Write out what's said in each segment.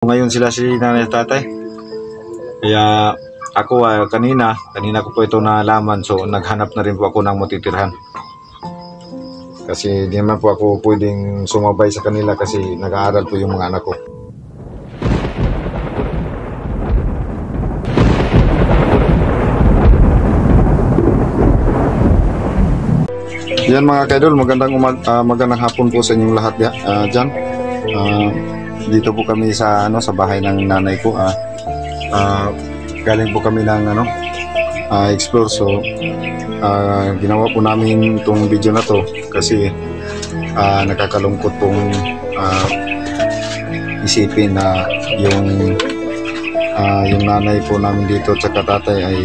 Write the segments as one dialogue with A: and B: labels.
A: Ngayon sila si nanay at tatay. Kaya ako kanina ko po ito nalaman, so naghanap na rin po ako ng matitirhan. Kasi di naman po ako pwedeng sumabay sa kanila kasi nag-aaral po yung mga anak ko. Yan mga kaidol, magandang hapon po sa inyong lahat dyan. Dito po kami sa sa bahay ng nanay ko. Galing po kami ng explore, so ginawa po namin itong video na to kasi nakakalungkot pong isipin na yung nanay po namin dito at saka tatay ay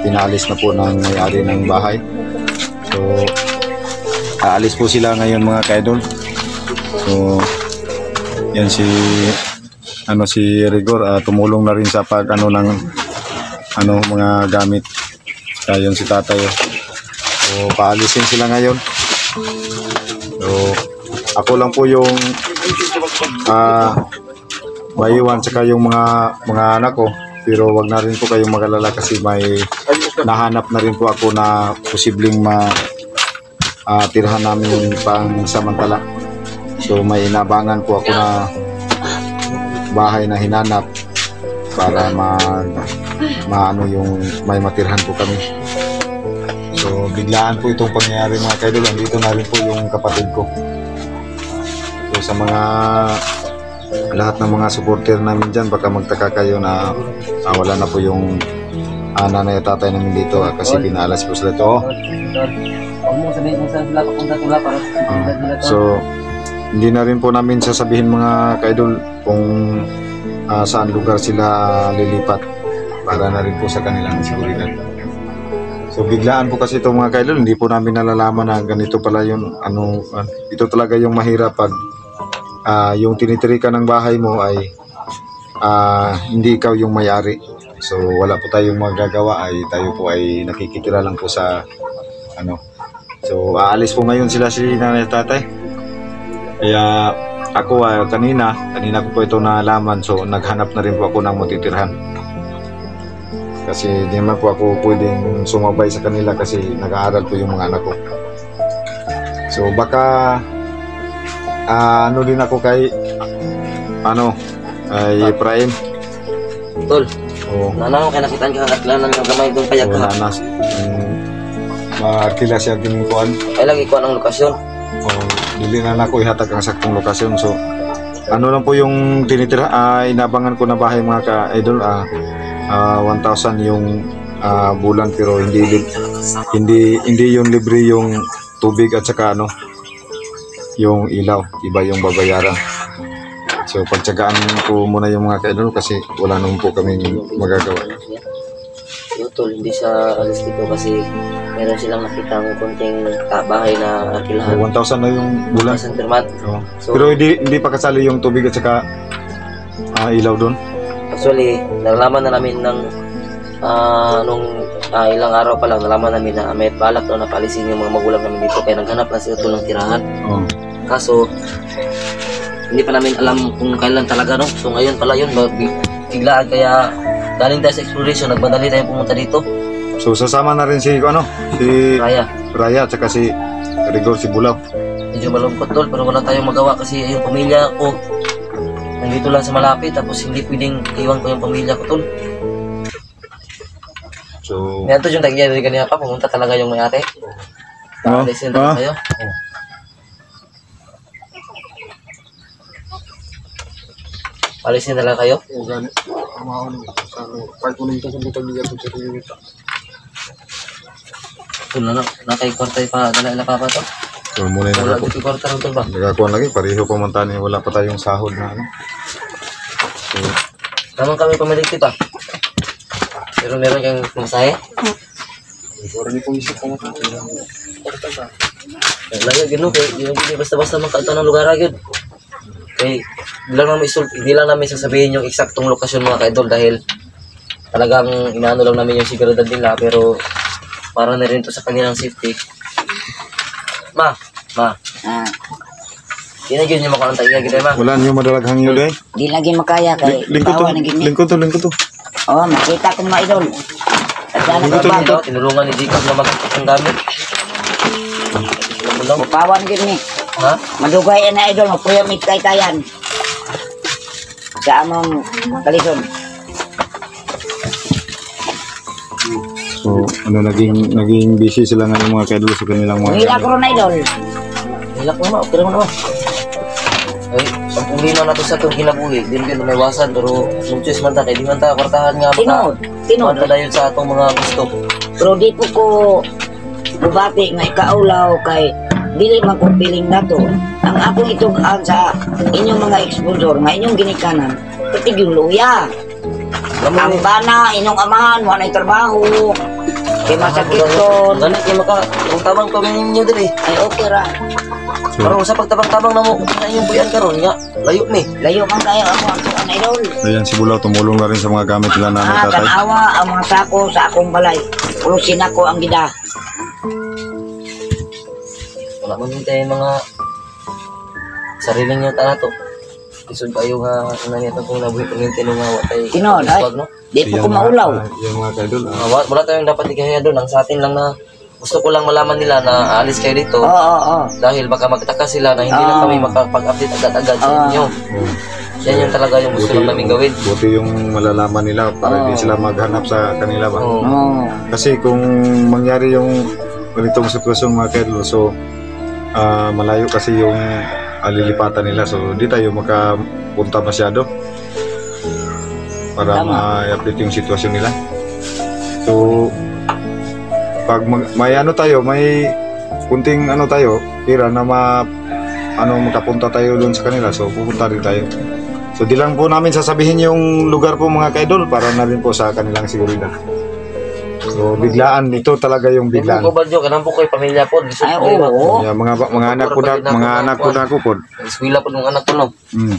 A: pinaalis na po ng may-ari ng bahay. So aalis po sila ngayon mga kaidol. So yan si Rigor tumulong na rin sa pag ng mga gamit. Kaya yun si tatay. So paalisin sila ngayon. So ako lang po yung maiwan saka yung mga anak ko, pero wag na rin po kayong mag-alala kasi may nahanap na rin po ako na posibleng tirhan namin pang samantala. So may inabangan po ako na bahay na hinanap para yung may matirhan po kami. So biglaan po itong pangyayari mga kaidol. Andito na rin po yung kapatid ko. So sa lahat ng mga supporter namin dyan, baka magtaka kayo na wala na po yung nanay at tatay namin dito kasi pinaalas po sila ito. So hindi na rin po namin sasabihin mga kaidol kung saan lugar sila lilipat para na rin po sa kanilang seguridad. So biglaan po kasi ito mga kaidol, hindi po namin nalalaman na ganito pala yung ito talaga yung mahirap pag yung tinitirikan ng bahay mo ay hindi ikaw yung may-ari. So wala po tayong magagawa, tayo po ay nakikitira lang po sa So aalis po ngayon sila si nanay at tatay. Kaya ako kanina ko po ito nalaman, so naghanap na rin po ako ng matitirhan. Kasi di naman po ako pwedeng sumabay sa kanila kasi nag-aaral po yung mga anak ko. So baka din ako kay Efraim.
B: Tol. Nanaw kay nakitaan ka katlanan ng gamay dong payag ka.
A: Makakila siya ginukuan.
B: Ay lagi ko ang lokasyon.
A: Dili na ako ihatag ang saktong lokasyon. So lang po yung tinitira, inabangan ko na bahay mga ka-idol. 1,000 yung bulan, pero hindi yung libre yung tubig at saka yung ilaw, iba yung babayaran. So pagtsagaan ko muna yung mga ka-idol kasi wala naman po kami magagawa.
B: Tol, hindi sa alis dito kasi meron silang nakita ng konting bahay na arkilahan.
A: 1,000 na yung bulan.
B: 1,000 per month. So,
A: pero hindi pa kasali yung tubig at saka ilaw doon.
B: Actually, nalaman na namin nung ilang araw pa lang, nalaman namin na may balak na napalisin yung mga magulang namin dito kaya naghanap na sila ng tirahan. Kaso hindi pa namin alam kung kailan talaga So ngayon pala yun, biglaan, kaya galing tayo sa exploration, nagmadali tayo pumunta dito.
A: So sasama na rin si Raya at saka si Rigor, si Bulaw.
B: Medyo malungkot tol, pero wala tayong magawa kasi yung pamilya ko nandito lang sa malapit, tapos hindi pwedeng iwan ko yung pamilya ko tol.
A: So
B: ngayon to yung nangyari kanina pa, pumunta talaga yung may-ari. Alisin na tayo. Alisin na lang kayo. Nakay-kwartay pa, dala pa to.
A: So muna yung nakakuha lagi, pareho pamantanin, wala pa tayong sahod na So
B: tamang kami pamiligti pa. Pero meron kang masahe?
A: Meron yung pumisip ko
B: lagi gano'n, hindi basta-basta makakita ng lugar agad. Okay, hindi lang namin sasabihin yung eksaktong lokasyon mga ka-idol dahil talagang inaano lang namin yung seguridad nila, pero para na rin to sa kanilang safety. Ma. Kinagin niyo makalantay niya gid ma.
A: Wala niyo madalaghang yun eh.
C: Di lagi makaya kay
A: Lingkod to,
C: tawa na gini.
A: lingkod to.
C: Oh, makita ko mga idol. At ano
A: Lingkod to,
C: ba?
A: lingkod.
B: Tinulungan ni Jacob na magkakit ng gamit.
C: Pawan gini.
B: Ha?
C: Madugay na idol, magpuyamit kay tayan. Sa among kalison.
A: So, naging busy sila ngayon mga kaidol sa kanilang mga
C: Hila ko ron idol.
B: Hilak naman, okay naman naman. Ay, 10,000 na to sa itong kinabuhi. Din may wasan, pero nung choice man ta, kaya di man ta, kwartahan nga
C: Tinood.
B: Dahil sa atong mga gusto.
C: Pero di po ko bubati nga ikaulaw kay dili man ko piling na to. Ang akong itugaan sa inyong mga sponsor nga inyong ginikanan, patig yung luya. Ang bana, inyong amahan, wala trabaho. Kay masakit to.
B: Ganit, kaya ang tabang to ninyo din eh.
C: Ay okay ra.
B: Pero sa pagtabang-tabang na mo, na inyong buyan karon nga, layo ni.
C: Layo man kayo ako ang tuan idol.
A: Ayan si Bulaw, tumulong na rin sa mga gamit nila namin tatay.
C: Tanawa ang mga sako sa akong balay. Ulusin ako ang gida.
B: Wala man yung tayo mga sariling niya ta na to. Isod kayo nga, ano niya ito kung nabuhi kung yung tinungawa tayo.
C: Tinood, ay.
B: No?
C: Di po ko maulaw.
A: Yung mga kaidol.
B: Wala tayong dapat ikahaya doon. Ang sa atin lang na gusto ko lang malaman nila na aalis kayo dito.
C: Oo.
B: Dahil baka magtaka sila na hindi lang kami makapag-update agad-agad sa inyo. Yan yung talaga yung gusto lang namin gawin.
A: Buti yung malalaman nila para hindi sila maghanap sa kanila ba.
C: Oo.
A: Kasi kung mangyari yung ganitong sitwasyon mga kaidol, so malayo kasi yung lilipatan nila. So di tayo makapunta masyado para ma-update yung sitwasyon nila. So pag may ano tayo, may kunting ano tayo, pira na makapunta tayo doon sa kanila, so pupunta rin tayo. So di lang po namin sasabihin yung lugar po mga kaidol para na rin po sa kanilang seguridad. So biglaan, ito talaga yung biglaan.
B: Kung badyo, kanang po kayo pamilya po.
C: Ay, oo.
A: Yeah, mga anak ko na ko po.
B: Eskwela po ng anak ko no.
A: Mm.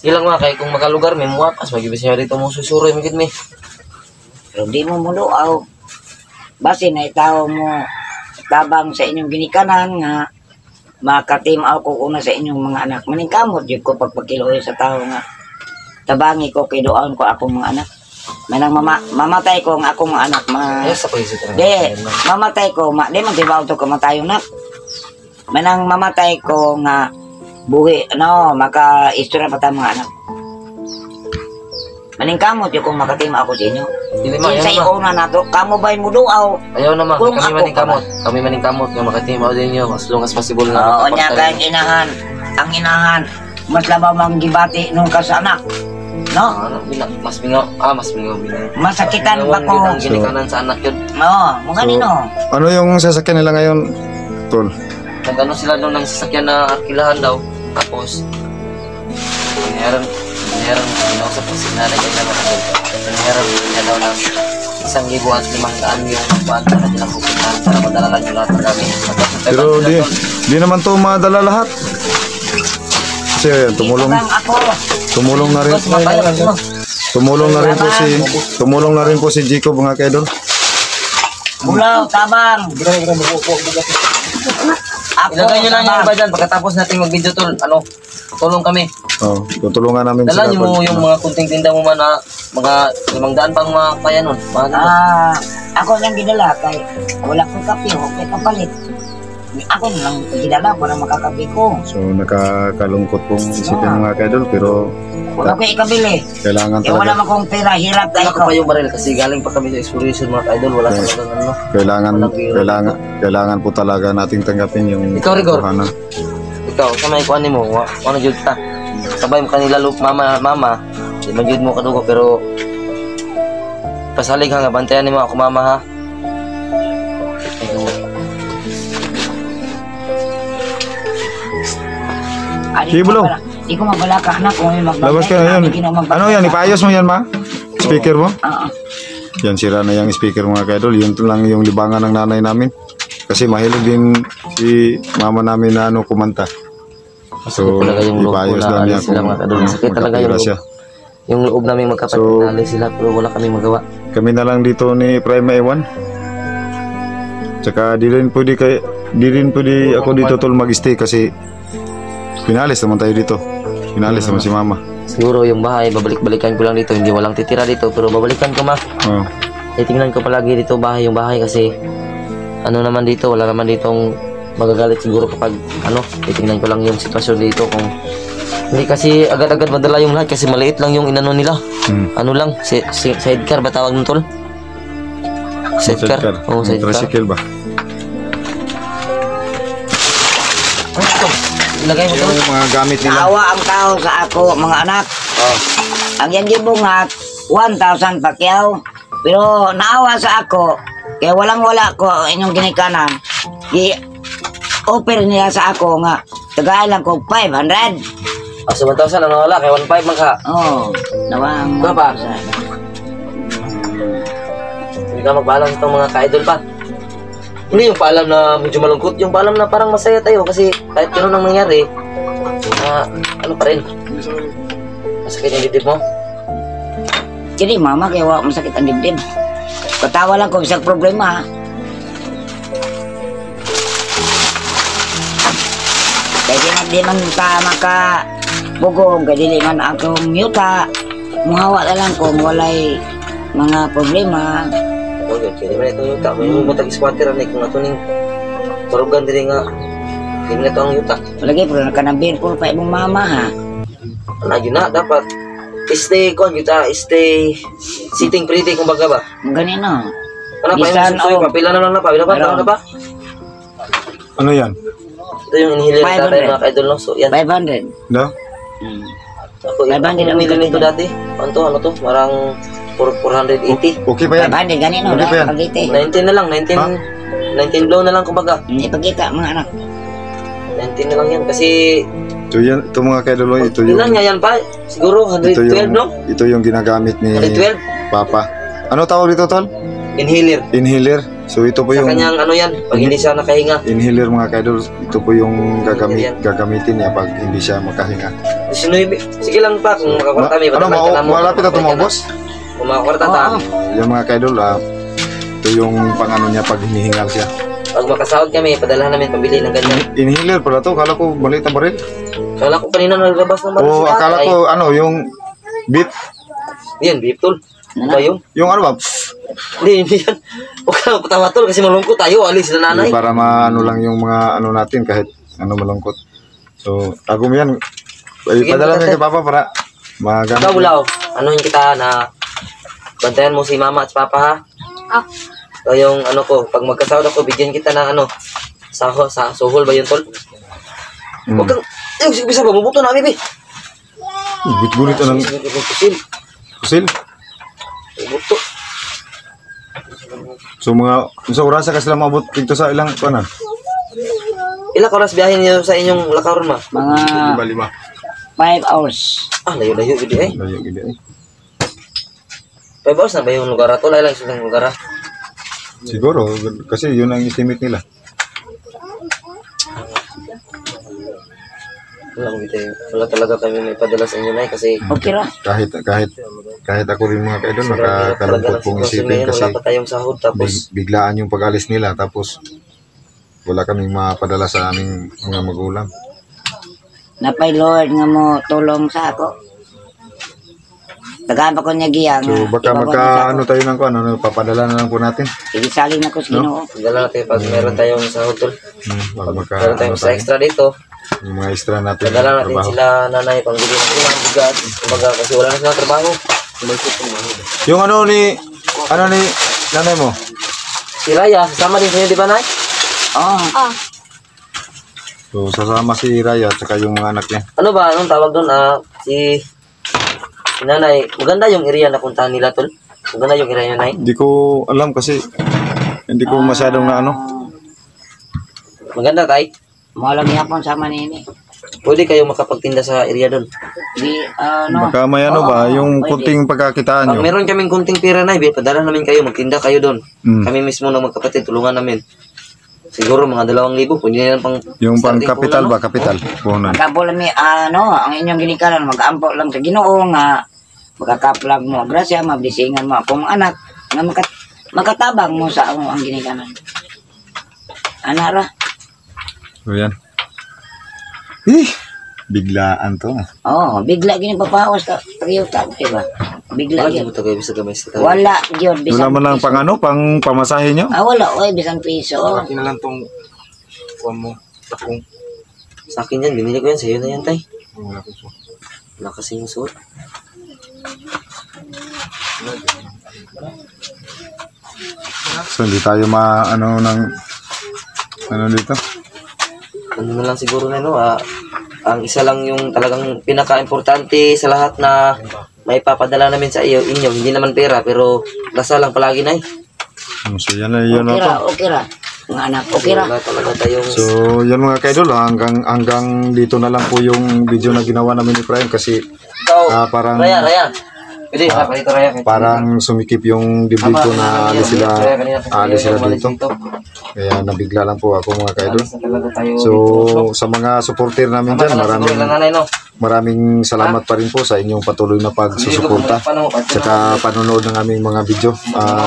B: Silang mga kay kung makalugar, may muwapas, mag-ibig siya dito mong susuroy, magigit may.
C: Pero di mo muluaw. Basi na itaw mo tabang sa inyong ginikanan nga makatimaw ko una sa inyong mga anak. Maningkamot yun ko pagpakiloy sa tao nga tabangi ko kay doon ko akong mga anak. Manang mamatay ko nga akong mga anak.
B: Yes, sa paisip na.
C: Di, mamatay ko. Di man tibaw to kamatayo na. Manang mamatay ko nga buhi, maka-istura pa tayo mga anak. Maningkamot yun kung makatima ako sa inyo. Sa iyo na nato, kamo ba'y muduaw?
B: Ayaw naman,
C: Kung
B: kami
C: ako
B: maningkamot. Kami maningkamot nga makatimaw din nyo as long as possible na.
C: Oo, niya kayang inahan. Ang inahan, mas labaw mang gibati nung kasanak. No?
B: Mas mingaw.
C: Masakitan ba ko?
B: Ang ginikanan sa anak yun.
C: Oo, mga nino.
A: Ano yung sasakyan nila ngayon, Tol?
B: Nagano sila nung ng sasakyan na arkilahan daw. Tapos, meron, pinausap ko si nanay kayo naman ako. Meron niya daw ng 1,500 yung pagpaan para nilang pupuntahan para madala lang yung lahat ng gamit.
A: Pero di naman to madala lahat. Kasi ayan, tumulong na rin. Tumulong na rin po si Jacob mga kaidol.
C: Bulaw, tabang.
B: Ilagay nyo lang yung iba dyan. Pagkatapos natin mag-video tol, tulong kami.
A: Oh, tutulungan namin
B: Dala nyo mo yung mga kunting tinda mo man na mga 500 pang mga kaya nun.
C: Ako lang gidala kay wala kong kape, okay kapalit. Ako lang gidala para makakape ko.
A: So nakakalungkot pong isipin mga kaidol, pero
C: wala ko ikabili.
A: kailangan
C: Wala
A: talaga.
C: man kong pera, hirap tayo
B: Wala
C: ko.
B: ko pa yung baril kasi galing pa kami sa exploration mga idol. Wala talagang
A: Kailangan po talaga nating tanggapin yung
B: Ikaw, Rigor.
A: katotohanan.
B: Ikaw, sa may kuhan mo, ano jud ta? Sabay mo kanila mama, di man jud mo kadugo pero pasalig ha nga, bantayan nimo ako mama ha.
A: Sige, Bulaw.
C: Di ko mabalaka anak kung may magbantay.
A: Labas ka na yan. Ano yan, ipaayos mo yan ma? Speaker mo?
C: Oo.
A: Yan, sira na yung speaker mga kaidol. Yun lang yung libangan ng nanay namin. Kasi mahilig din si mama namin na kumanta. So, ipaayos lang niya kung makapira siya.
B: Yung loob namin magkapatid sila pero wala kami magawa.
A: Kami na lang dito ni Prima Ewan. Tsaka di rin pwede ako dito tol mag-stay kasi Pinalis naman tayo dito. Pinalis naman si mama.
B: Siguro yung bahay, babalik-balikan ko lang dito. Hindi walang titira dito, pero babalikan ko ma.
A: Oh.
B: Titingnan ko palagi dito yung bahay kasi ano naman dito, wala naman ditong magagalit siguro kapag titingnan ko lang yung sitwasyon dito kung hindi kasi agad-agad madala yung lahat kasi maliit lang yung inano nila. Ano lang, sidecar ba tawag ng tol? Sidecar? Oo, sidecar.
A: Tricycle ba?
B: Ano ito? Ilagay mo ito.
A: Yung mga gamit nila.
C: Naawa ang tao sa ako, mga anak. Ang yan gibungat, 1,000 pakyaw. Pero naawa sa ako, kaya walang-wala ko inyong ginikanan. I-offer nila sa ako nga, tagay lang ko 500.
B: So 1,000 ang nawala, kaya 1,500 man ka.
C: Oo, nawang
B: Baba. Hindi ka magpaalam sa itong mga ka-idol pa. Hindi yung paalam na medyo malungkot, yung paalam na parang masaya tayo kasi kahit gano'n ang nangyari, ano pa rin, masakit yung dibdib mo.
C: Jadi mama kaya wala masakit ang dibdib. Katawa lang ko isang problema. Kaya di man ta maka bugong, kaya di man akong yuta. Muhawa na lang kung walay mga problema.
B: Okay, di ba ito yung yuta? May mutag squatter na kung ito ning turugan din nga, di ba ito ang yuta?
C: Lagi pero nakanabir po pa imong mama ha.
B: Ano yun na, dapat stay stay sitting pretty kumbaga ba?
C: Ganino.
B: Ano pa
C: Bisan
B: yung susuyo pa? Pila naman na pa? Pila pa?
C: Meron.
B: Ano pa?
A: Ano yan?
B: Ito yung inhaler na tatay
C: 500.
B: mga ka-idol no? So yan.
C: 500.
A: No?
B: Ako,
C: 500 ang
B: umili nito
C: ganito.
B: dati. Ano to? Marang 480.
A: Okay pa yan?
C: 500 ganino.
A: Okay pa yan?
C: Pagite.
B: 19 na lang, 19 blow na lang kumbaga.
C: Hindi pagkita mga anak.
B: 19 na lang yan kasi
A: Ito yan, ito mga kaidol, ito yung...
B: ilan nga yan pa? Siguro
A: Ito
B: 112
A: yung,
B: no?
A: ito yung ginagamit ni
B: 112?
A: Papa. Ano tawag dito, Tol?
B: Inhaler.
A: Inhaler. So ito po
B: Sa
A: yung
B: kanyang ano yan, pag hindi siya nakahinga.
A: inhaler mga kaidol. Ito po yung gagamitin niya pag hindi siya makahinga.
B: Sige lang pa kung makakwarta may
A: Ano, malapit na tumabos?
B: Kung makakwarta ta.
A: Yung mga kaidol, ito yung pangano niya pag hinihingal siya.
B: Pag makasahod kami, padalahan namin pambili ng ganyan.
A: Inhaler pala to, kala ko maliit na baril.
B: Kala ko kanina nalabas ng baril
A: O
B: si
A: akala
B: tatay.
A: ko ano, yung beef,
B: Yan, beef tol. Ano ba yung?
A: yung ano ba?
B: Hindi yan. Huwag ka kutawa tol kasi malungkot tayo. Alis na nanay.
A: Para maano lang yung mga ano natin kahit ano malungkot. So, ako mo yan.
B: Sige,
A: Padala mo
B: tatay.
A: kay Papa para magamit.
B: Ikaw, Bulaw, anuhin kita na bantayan mo si mama at papa ha? So yung ano ko, pag magkasahod ako, bigyan kita ng ano, sa suhol ba yun tol? Huwag kang, bisa ba, mabuto na kami, be.
A: Bulit-bulit anong
B: Kusil,
A: kusil.
B: mabuto.
A: So mga sa oras ka sila maabot dito sa ilang kuan.
B: Ilang oras biyahin niyo sa inyong lakaron ma?
C: Mga
A: Lima.
C: 5 hours.
B: Layo-layo, gede eh.
A: Layo gid eh.
B: 5 hours na ba yung lugar ato? Layo lang isang lugar ha?
A: Siguro kasi yun ang estimate nila.
B: Wala talaga kami may padala sa inyo na kasi
C: Okay ra.
A: Kahit ako rin mga kaidol nakakalungkot pong isipin kasi
B: wala pa tayong sahod tapos
A: biglaan yung pag-alis nila tapos wala kaming mapadala sa aming mga magulang.
C: Napay Lord nga mo tulong sa ako. Tagaan pa ko niya giyang.
A: So baka ano tayo ng kuan, ano papadala na lang po natin.
C: Igisalin ako sa Ginoo.
B: dala natin pag meron tayong sahod tol.
A: Para maka
B: Meron tayong
A: ano
B: sa
A: tayo,
B: extra dito.
A: yung mga extra natin.
B: Dala natin
A: trabaho.
B: sila nanay pang bili ng ulang bigas. Kumbaga kasi wala na silang trabaho.
A: Yung ano ni nanay mo?
B: Si Raya, sasama din sa inyo di ba nay?
C: Oh.
A: So sasama si Raya at saka yung mga anak niya.
B: Ano ba? Anong tawag doon? Si nanay. Maganda yung area na puntahan nila tol. Maganda yung area nyo nay.
A: Hindi ko alam kasi hindi ko masyadong na ano.
B: Maganda tay.
C: Malang yapon sama nini.
B: Pwede kayo makapagtinda sa area doon.
C: Di ano.
A: Baka may ano ba, yung
C: pwede.
A: kunting pagkakitaan
B: Pag
A: nyo.
B: meron kaming kunting pera na, padala namin kayo, magtinda kayo doon. Kami mismo ng magkapatid, tulungan namin. Siguro mga 2,000, pwede na lang pang...
A: Yung pang
B: starting
A: kapital
B: puhunan,
A: ba, kapital? Puhunan.
C: Magkapo lang mi ang inyong ginikanan mag-ampo lang sa Ginoo nga magkakaplag mo grasya mablisingan mo akong anak nga makatabang mo sa ang ginikanan. Anara.
A: So yan. Eh, Biglaan to.
C: Oh, bigla gini papawas ka priyota, diba? Bigla
B: Lagi
C: gyud.
B: mo to kayo bisa gamay sa tayo.
C: Wala gyud
A: Wala
C: bisan.
A: man lang
C: piso.
A: pang ano, pang pamasahe nyo?
C: Wala oy bisan piso.
A: Malaki na lang tong kuha mo. Takong.
B: Sa akin yan, binili ko yan. Sa'yo na yan, tay.
A: Wala ko so.
B: Wala kasing suot.
A: So hindi tayo ano ng ano dito.
B: Ano na lang siguro na, no? Ang isa lang yung talagang pinaka-importante sa lahat na may papadala namin sa inyo. Hindi naman pera, pero dasal lang palagi na eh.
A: So yan na yun na to.
C: Okay ra. Mga anak, okay ra.
B: Wala talaga tayong...
A: So yan mga kaidol, hanggang dito na lang po yung video na ginawa namin ni Brian kasi
B: Ikaw,
A: parang
B: Raya. Pwede, dito Raya.
A: parang sumikip yung dibdib ko na alis sila dito. Kaya nabigla lang po ako mga kaidol. So sa mga supporter namin dyan, maraming salamat pa rin po sa inyong patuloy na pagsusuporta saka panonood ng aming mga video.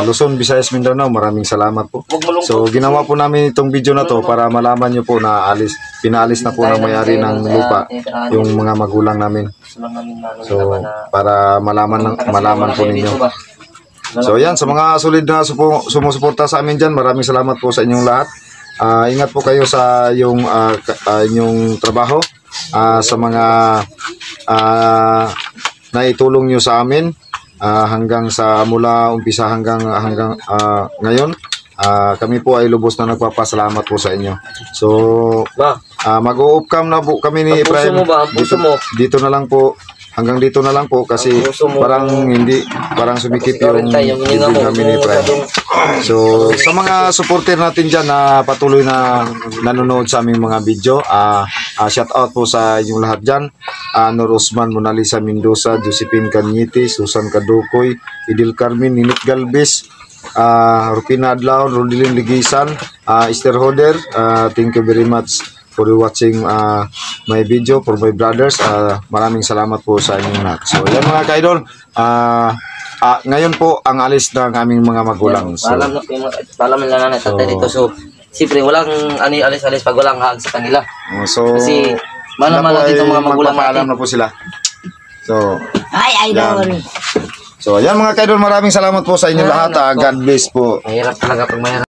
A: Luzon, Visayas, Mindanao, maraming salamat po. So ginawa po namin itong video na to para malaman nyo po na pinaalis na po ng may-ari ng lupa yung mga magulang namin. So para malaman po ninyo. So yan, sa mga solid na sumusuporta sa amin dyan, maraming salamat po sa inyong lahat. Ingat po kayo sa inyong trabaho, sa mga naitulong nyo sa amin hanggang sa mula umpisa hanggang ngayon. Kami po ay lubos na nagpapasalamat po sa inyo. So mag-o-off cam na po kami ni Efraim. Dito na lang po. Hanggang dito na lang po kasi parang sumikip yung bibig namin ni Efraim. So sa mga supporter natin dyan na patuloy na nanonood sa aming mga video, shout out po sa inyong lahat dyan. Nor Osman, Mona Lisa Mendoza, Josephine Cañete, Susan Caducoy, Idil Carmen, Ninit Galvez, Rupina Adlaw, Rodilin Ligisan, Esther Hoder. Thank you very much for watching my video for my brothers. Maraming salamat po sa inyong lahat. So yan mga ka-idol, ngayon po ang alis ng aming mga magulang. So,
B: paalam lang na tatay dito. So siyempre walang alis-alis pag walang hag sa kanila.
A: so
B: Kasi mana-mana dito mga magulang natin.
A: na po sila. So
C: Ay, idol.
A: yan. So yan mga ka-idol, maraming salamat po sa inyong lahat. God bless po.
B: Mahirap talaga pag mahirap.